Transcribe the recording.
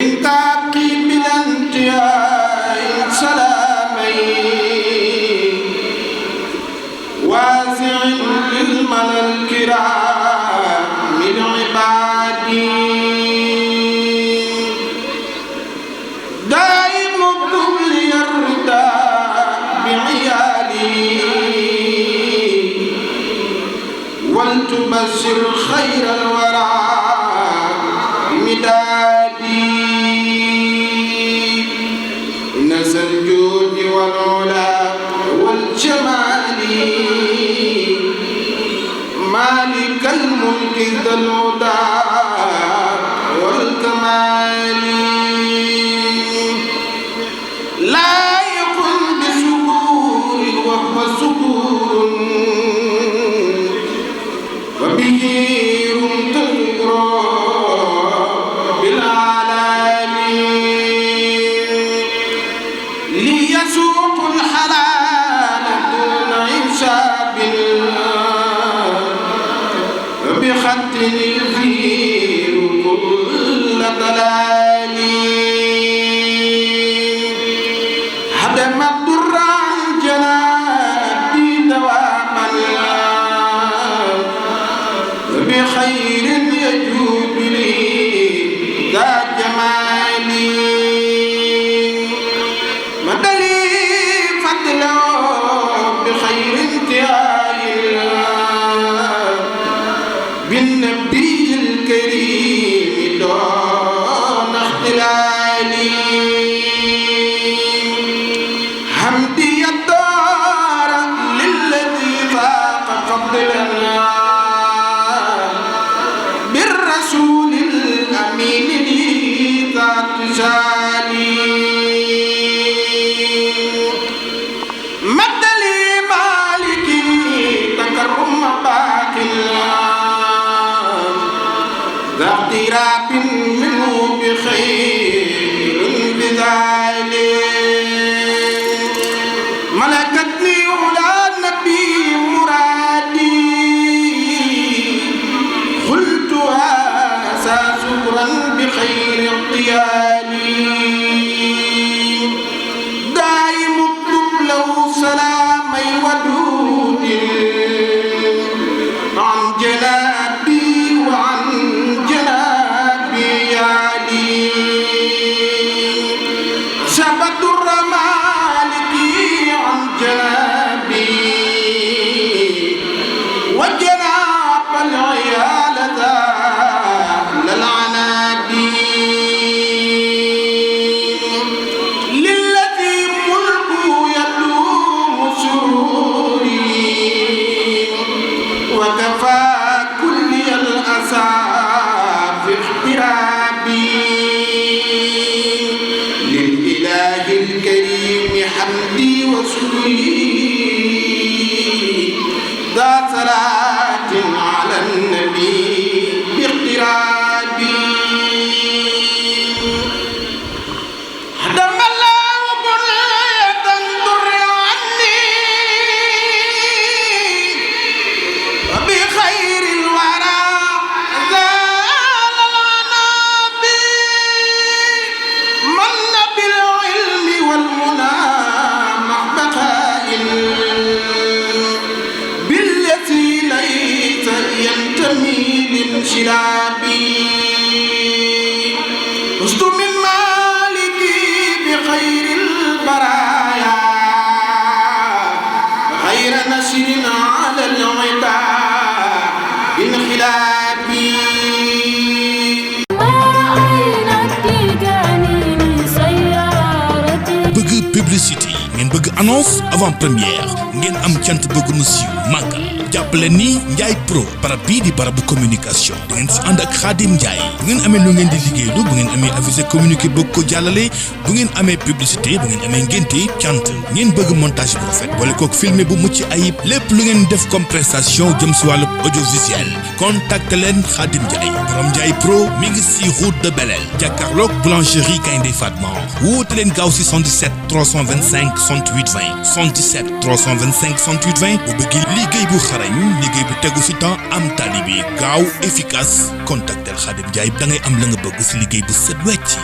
تعقيب الانتهاء سلامين واسع للملا الكرام من عبادي دائم الظل الرضا بعيالي ولتبشر خير الورى بمدادي نزل الجود والعلا والجمال مالك الملك ذا الهدى والكمال لائق بسكور وهو سكور وبه رمت ليسوق الحلال دون حساب بخط يثير كل ضلال هدم الضر عن جنابي دواما بخير يجوب لي ذا جمالي بخير انتهاء بالنبي الكريم دون اختلال حمدي الدار للذي فاق فضلنا بالرسول الامين لي ذات جالي ذا اقتراب منه بخير بذلك ملكتني على النبي مرادي قلتها ساسرا بخير اغتيالي دائم اطلب له سلامي ودود عن جنابي وعن جنابي علي شبت الرمالك عن جنابي وجناب العيال ذا للعنابي للذي ملكه يدوم سروري وكفى كل الأسى في احترابي للإله الكريم حمدي وشكري ذا صلاة على النبي باقترابي هدم الله بنية الضر عني وبخير الورى زال العنابي من بالعلم والمنى مع بقاء بالتي ليس ينتمي لانشلابي فزت من مالكي بخير البرايا غير نسر على العدا انخلابي bëgg publicité ngeen bëgg annonce avant première ngeen am cant bëgg mu siiw màggal jàppale ni Ndiaye Pro barab bii di barabu communication da ngeen si ànd ak Khadim Ndiaye bu ngeen amee lu ngeen di liggéeylu bu ngeen amee avisé communiqué bëgg ko jàllale bu ngeen amee publicité bu ngeen amee ngénte cant ngeen bëgg montage bu rafet boole kook filmé bu mucc ayib lépp lu ngeen def comme prestation jëm si wàllu audiovisuel contacte leen Khadim Ndiaye borom Ndiaye Pro mi ngi si route de Belel jàkkaarloog boulangerie Gaynde Fatma woote leen gaaw si 77 325 68 20 77 325 68 20 bu bëgg liggéey bu xarañ liggéey bu tegu si temps am tali bi gaaw efficace contactel Khadim Ndiaye da ngay am la nga bëgg si liggéey bu set wecc